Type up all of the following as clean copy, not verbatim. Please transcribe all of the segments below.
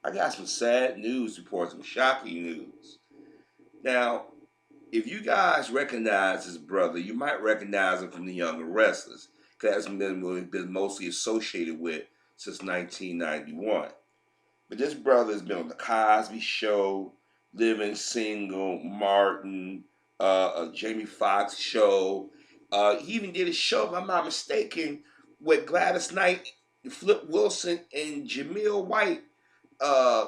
I got some sad news reports, some shocking news. Now, if you guys recognize this brother, you might recognize him from the Younger Wrestlers, because that's been mostly associated with since 1991. But this brother has been on the Cosby Show, Living Single, Martin, Jamie Foxx show. He even did a show, if I'm not mistaken, with Gladys Knight, Flip Wilson, and Jameel White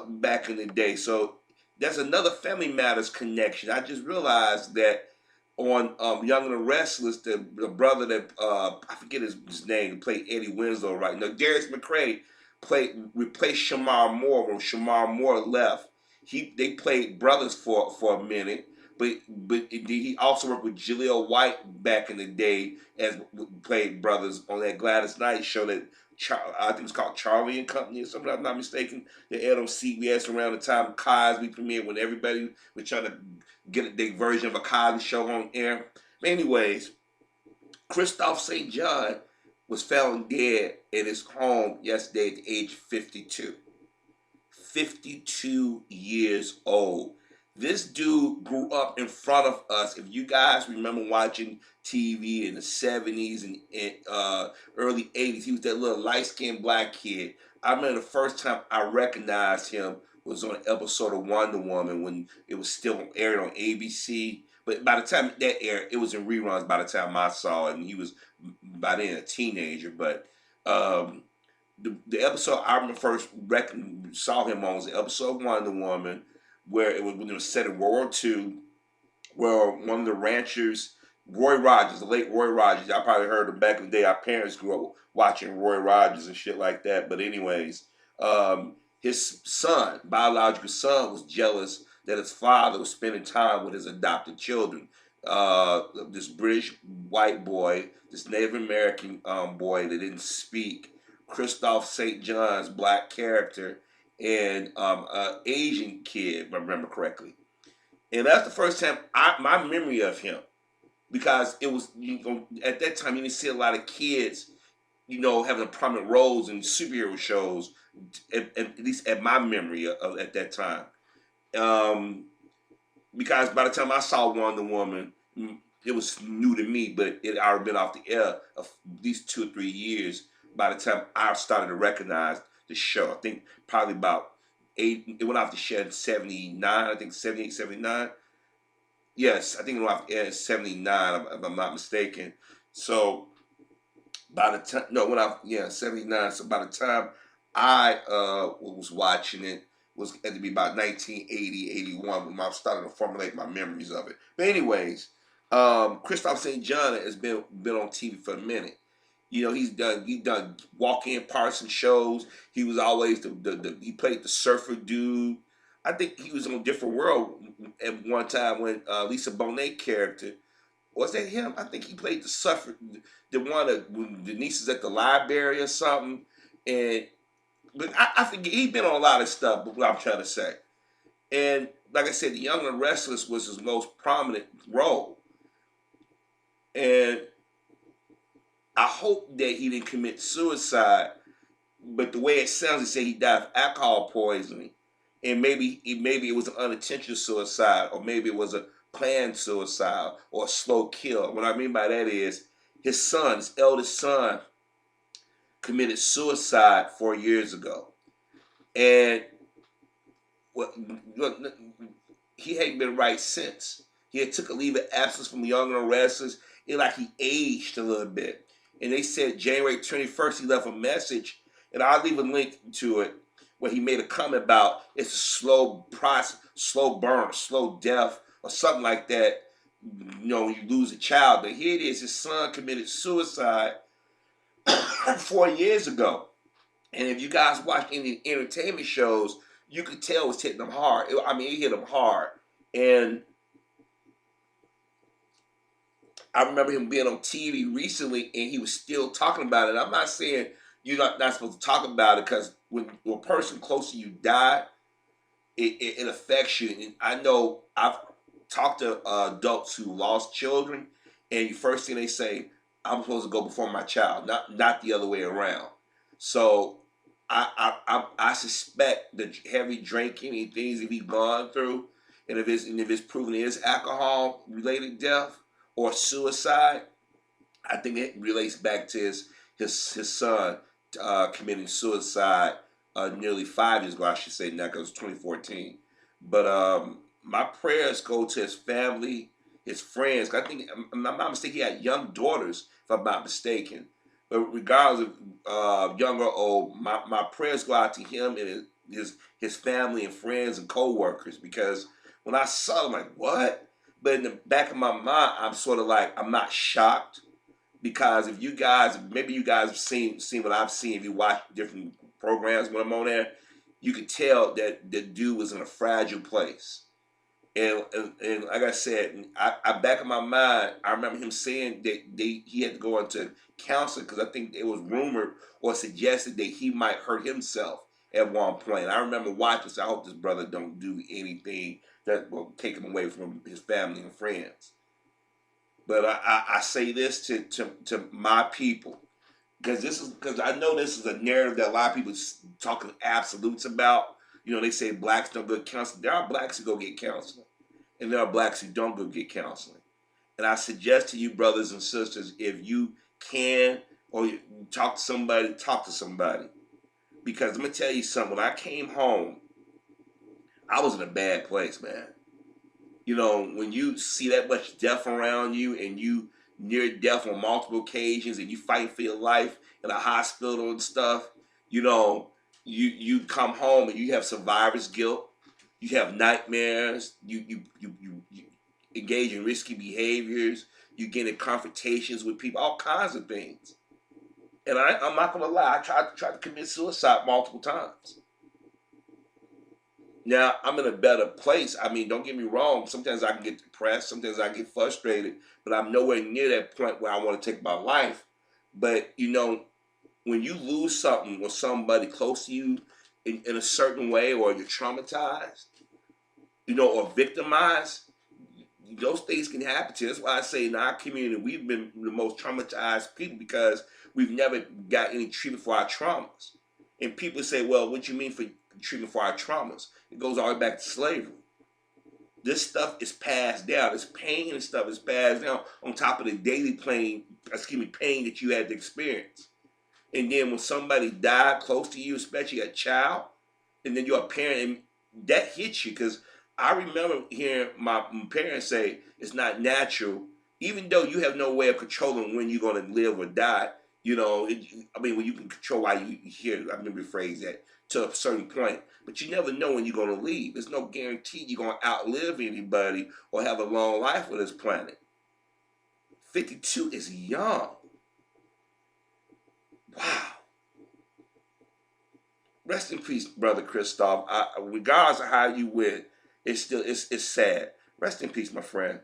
back in the day. So that's another Family Matters connection. I just realized that on Young and the Restless, the brother that I forget his name, played Eddie Winslow right now. Darius McCray replaced Shamar Moore when Shamar Moore left. They played brothers for a minute, but he also worked with Jaleel White back in the day as played brothers on that Gladys Knight show that I think it's called Charlie and Company or something. If I'm not mistaken. They aired on CBS around the time Cosby premiered, when everybody was trying to get their version of a Cosby show on air. Anyways, Kristoff St. John was found dead in his home yesterday at the age of 52. 52 years old. This dude grew up in front of us. If you guys remember watching TV in the 70s and early 80s, he was that little light-skinned black kid. I remember the first time I recognized him was on an episode of Wonder Woman when it was still aired on ABC. But by the time that aired, it was in reruns by the time I saw it, and he was by then a teenager. But the episode I remember first saw him on was the episode of Wonder Woman, where when it was set in World War II, where one of the ranchers, Roy Rogers, the late Roy Rogers, y'all probably heard him back in the day. Our parents grew up watching Roy Rogers and shit like that. But anyways, his son, biological son, was jealous that his father was spending time with his adopted children. This British white boy, this Native American boy that didn't speak, Kristoff St. John's black character, and an Asian kid, if I remember correctly. And that's the first time my memory of him, because it was, at that time you didn't see a lot of kids, having prominent roles in superhero shows, at least at my memory of at that time. Because by the time I saw Wonder Woman, it was new to me, but it had already been off the air of at least 2 or 3 years by the time I started to recognize the show. I think probably about 8, it went off the air in 79, I think 78, 79. Yes, I think it went off the air in 79, if I'm not mistaken. So by the time, no, it went off, 79. So by the time I was watching it, was had to be about 1980, 81 when I started to formulate my memories of it. But anyways, Kristoff St. John has been on TV for a minute. He's done walk-in parts and shows. He was always he played the surfer dude. I think he was on a Different World at one time when Lisa Bonet character, was that him? I think he played the surfer, the one that when Denise is at the library or something. But I forget, he's been on a lot of stuff, but what I'm trying to say. And like I said, The Young and Restless was his most prominent role. And I hope that he didn't commit suicide, but the way it sounds, he said he died of alcohol poisoning. And maybe it was an unintentional suicide, or maybe it was a planned suicide, or a slow kill. What I mean by that is his eldest son, committed suicide 4 years ago. And he hadn't been right since. He had took a leave of absence from Young and the Restless. It like he aged a little bit. And they said January 21st he left a message, and I'll leave a link to it, where he made a comment about it's a slow process, slow burn, slow death, or something like that. When you lose a child. But here it is, his son committed suicide 4 years ago. And if you guys watch any entertainment shows, you could tell it was hitting him hard. It hit him hard. And I remember him being on TV recently, and he was still talking about it. I'm not saying you're not supposed to talk about it, because when a person close to you died, it affects you. And I know I've talked to adults who lost children, and the first thing they say, I'm supposed to go before my child, not the other way around. So I suspect the heavy drinking and things that he's gone through, and if it's proven it is alcohol related death or suicide, I think it relates back to his son committing suicide nearly 5 years ago. I should say now, because it was 2014. But my prayers go to his family, his friends. 'Cause I think, if I'm not mistaken, he had young daughters, if I'm not mistaken. But regardless of young or old, my prayers go out to him and his family and friends and co-workers, because when I saw it, I'm like, what? But in the back of my mind, I'm sort of like, I'm not shocked, because if you guys, maybe you guys have seen what I've seen, if you watch different programs when I'm on there, you could tell that the dude was in a fragile place. And like I said, I back in my mind, I remember him saying that he had to go into counseling, because I think it was rumored or suggested that he might hurt himself at one point. I remember watching, so I hope this brother don't do anything that will take him away from his family and friends. But I say this to my people, because I know this is a narrative that a lot of people talking absolutes about. You know, they say blacks don't go to counseling. There are blacks who go get counseling, and there are blacks who don't go get counseling. And I suggest to you, brothers and sisters, if you can, or you talk to somebody, talk to somebody. Because let me tell you something. When I came home, I was in a bad place, man. You know, when you see that much death around you, and you near death on multiple occasions, and you fight for your life in a hospital and stuff, you know, you come home and you have survivor's guilt, you have nightmares, you engage in risky behaviors, you get in confrontations with people, all kinds of things. And I'm not gonna lie, I tried to commit suicide multiple times. Now I'm in a better place. I mean, don't get me wrong. Sometimes I can get depressed. Sometimes I get frustrated. But I'm nowhere near that point where I want to take my life. But you know, when you lose something or somebody close to you in a certain way, or you're traumatized, you know, or victimized, those things can happen to you. That's why I say in our community we've been the most traumatized people, because we've never got any treatment for our traumas. And people say, well, what you mean for treatment for our traumas? It goes all the way back to slavery. This stuff is passed down. This pain and stuff is passed down on top of the daily pain that you had to experience. And then when somebody died close to you, especially a child, and then you're a parent, and that hits you. Because I remember hearing my parents say it's not natural, even though you have no way of controlling when you're going to live or die. You know, when you can control why you hear, let me rephrase that, to a certain point. But you never know when you're going to leave. There's no guarantee you're going to outlive anybody or have a long life on this planet. 52 is young. Wow. Rest in peace, brother Kristoff. Regardless of how you went, it's sad. Rest in peace, my friend.